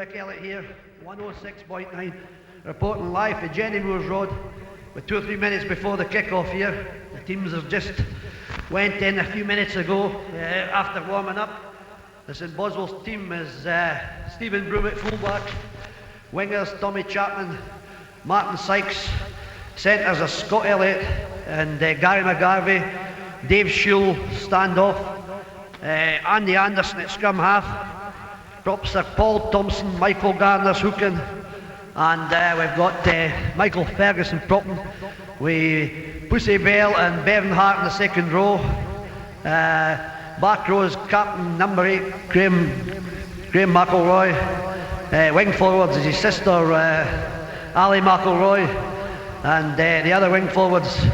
Rick Elliott here, 106.9, reporting live for Jenny Moores Road with 2 or 3 minutes before the kick-off here. The teams have just went in a few minutes ago after warming up. The St Boswell's team is Stephen Broom at fullback, wingers Tommy Chapman, Martin Sykes, centres are Scott Elliott and Gary McGarvey, Dave Shule standoff, Andy Anderson at scrum half. Props are Paul Thompson, Michael Garner's hooking, and we've got Michael Ferguson propping with Pussy Bell and Bevan Hart in the second row. Back row is captain number 8, Graham McElroy. Wing forwards is his sister Ali McElroy, and the other wing forwards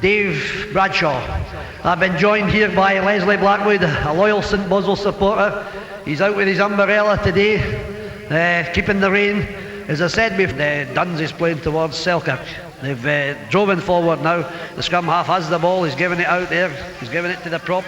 Dave Bradshaw. I've been joined here by Leslie Blackwood, a loyal St Boswell supporter. He's out with his umbrella today, keeping the rain. As I said before, Duns is playing towards Selkirk. They've driven forward now. The scrum half has the ball, he's giving it out there. He's giving it to the prop.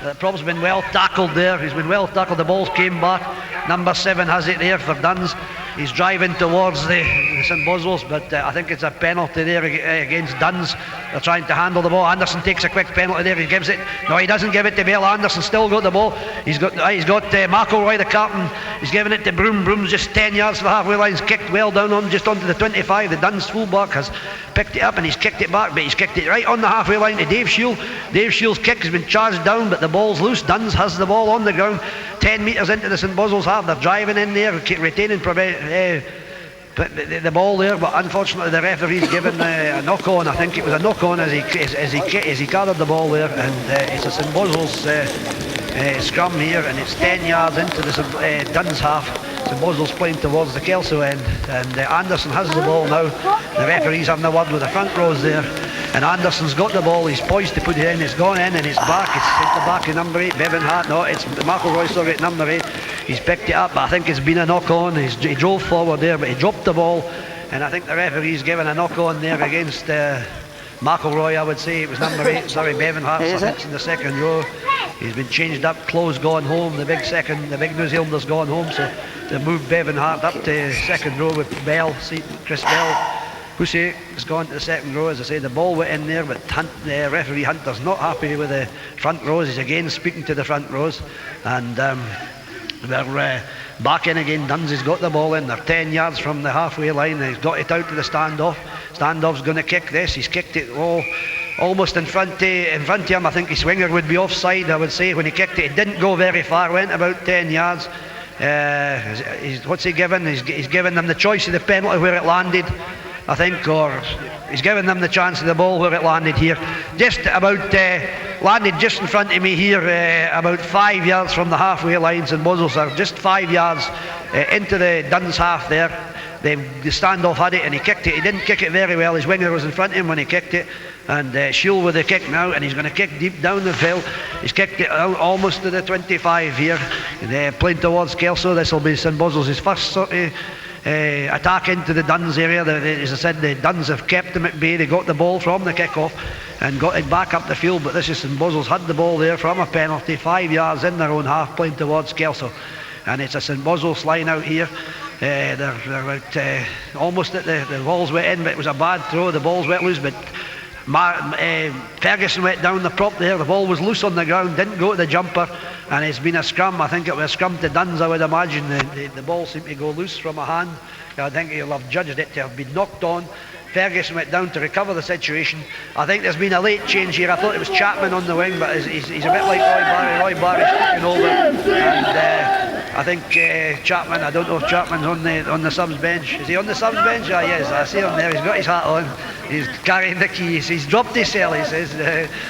The prop's been well tackled there. He's been well tackled, the ball came back. Number 7 has it there for Duns. He's driving towards the St Boswell's, but I think it's a penalty there against Duns. They're trying to handle the ball. Anderson takes a quick penalty there. He gives it. No, he doesn't give it to Bell. Anderson still got the ball. He's got McElroy, the captain. He's giving it to Broom. Broom's just 10 yards from the halfway line. He's kicked well down on just onto the 25. The Duns fullback has picked it up and he's kicked it back, but he's kicked it right on the halfway line to Dave Shule. Dave Shule's kick has been charged down, but the ball's loose. Duns has the ball on the ground, 10 metres into the St Boswell's half. They're driving in there, retaining the ball there, but unfortunately the referee's given a knock on. I think it was a knock on as he gathered the ball there, and it's a St Boswell's scrum here, and it's 10 yards into the Duns half. St Boswell's playing towards the Kelso end, and Anderson has the ball now. The referee's having a word with the front rows there, and Anderson's got the ball. He's poised to put it in. It's gone in and it's back. It's at the back of number 8, Bevan Hart. No, it's McElroy still at number 8. He's picked it up, but I think it's been a knock on. He drove forward there, but he dropped the ball, and I think the referee's given a knock on there against McElroy. I would say it was number 8. Sorry, Bevan Hart. I think it's in the second row. He's been changed up. Close gone home. The big New Zealander's gone home, so they moved Bevan Hart up to second row with Bell, Chris Bell. Pussy has gone to the second row. As I say, the ball went in there, but referee Hunter's not happy with the front rows. He's again speaking to the front rows, and they're back in again. Duns has got the ball in. They're 10 yards from the halfway line. He's got it out to the standoff. Standoff's going to kick this. He's kicked it almost in front of him. I think his winger would be offside, I would say, when he kicked it. It didn't go very far, went about 10 yards. What's he given? He's given them the choice of the penalty where it landed, I think, or he's given them the chance of the ball where it landed here. Just about landed just in front of me here, about 5 yards from the halfway lines, and Boswell's are just 5 yards into the Duns half there. The standoff had it and he kicked it. He didn't kick it very well. His winger was in front of him when he kicked it, and Shule with the kick now, and he's going to kick deep down the field. He's kicked it out almost to the 25 here, playing towards Kelso. This will be St Boswell's first sort of attack into the Duns area. As I said, the Duns have kept them at bay. They got the ball from the kick-off and got it back up the field, but this is St Boswell's had the ball there from a penalty, 5 yards in their own half, playing towards Kelso, and it's a St Boswell's line out here. They're about almost at the balls went in, but it was a bad throw. The balls went loose, but Ferguson went down the prop there. The ball was loose on the ground, didn't go to the jumper, and it's been a scrum. I think it was a scrum to Duns, I would imagine. The ball seemed to go loose from a hand. I think he'll have judged it to have been knocked on. Ferguson went down to recover the situation. I think there's been a late change here. I thought it was Chapman on the wing, but he's a bit like Roy Barry. Roy Barry's taken over, and I think Chapman, I don't know if Chapman's on the subs bench. Is he on the subs bench? Ah, yes, I see him there. He's got his hat on. He's carrying the keys. He's dropped his cell, he says.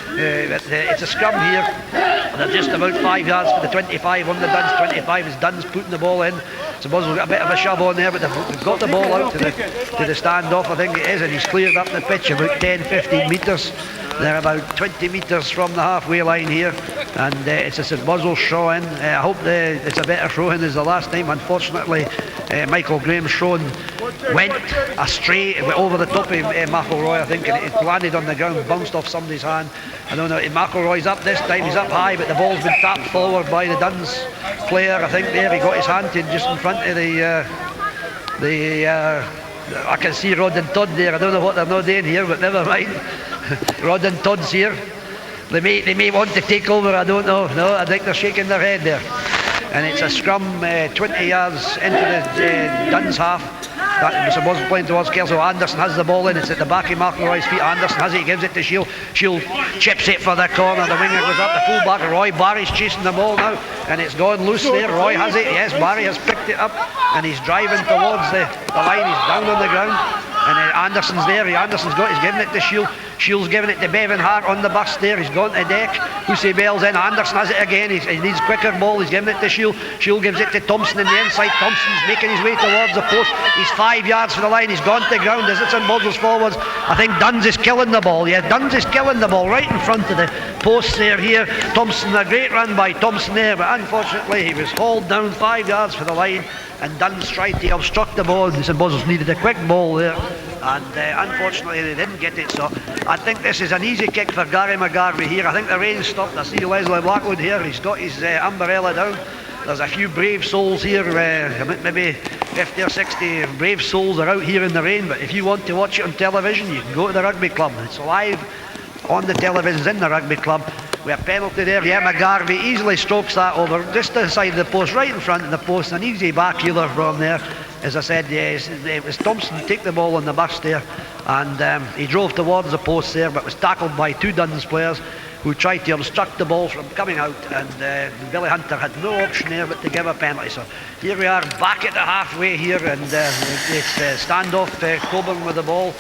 It's a scrum here. They're just about 5 yards for the 25 on the Duns 25 as Duns putting the ball in. So Boswell's got a bit of a shove on there, but they've got the ball out to the standoff, I think it is, and he's cleared up the pitch about 10-15 metres. They're about 20 metres from the halfway line here, and it's a St Boswell throw-in. I hope it's a better throw-in as the last time. Unfortunately, Michael Graham's shown went astray, went over the top of McIlroy, I think, and it landed on the ground, bounced off somebody's hand. I don't know, McIlroy's up this time, he's up high, but the ball's been tapped forward by the Duns player, I think there, he got his hand in just in front of I can see Rod and Todd there, I don't know what they're not doing here, but never mind. Rod and Todd's here. They may want to take over, I don't know. No, I think they're shaking their head there. And it's a scrum 20 yards into the Duns half. That was playing towards Kelso. Anderson has the ball in, it's at the back of McIlroy's feet. Anderson has it, he gives it to Shield. Shield chips it for the corner, the winger goes up, the full-back. Roy Barry's chasing the ball now, and it's gone loose there. Roy has it, yes, Barry has picked it up, and he's driving towards the line, he's down on the ground. And Anderson's there, Anderson's got, he's giving it to Shield. Shield's giving it to Bevan Hart on the bus there, he's gone to deck. Hussey Bell's in, Anderson has it again, he needs quicker ball, he's giving it to Shield. Shield gives it to Thompson in the inside, Thompson's making his way towards the post. He's 5 yards from the line, he's gone to ground as it's in Buzzles forwards. I think Duns is killing the ball, yeah, Duns is killing the ball right in front of the post there here. Thompson, a great run by Thompson there, but unfortunately he was hauled down 5 yards for the line, and Duns tried to obstruct the ball, and St Buzzles needed a quick ball there, and unfortunately they didn't get it. So I think this is an easy kick for Gary McGarvey here. I think the rain stopped. I see Leslie Blackwood here, he's got his umbrella down. There's a few brave souls here, maybe 50 or 60 brave souls are out here in the rain, but if you want to watch it on television, you can go to the rugby club. It's live on the televisions in the rugby club. We have penalty there. Yeah, McGarvey easily strokes that over just to the side of the post, right in front of the post. An easy backheeler from there. As I said, yes, it was Thompson to take the ball on the bus there, and he drove towards the post there, but was tackled by two Duns players who tried to obstruct the ball from coming out, and Billy Hunter had no option there but to give a penalty. So here we are back at the halfway here, and it's standoff, Coburn with the ball.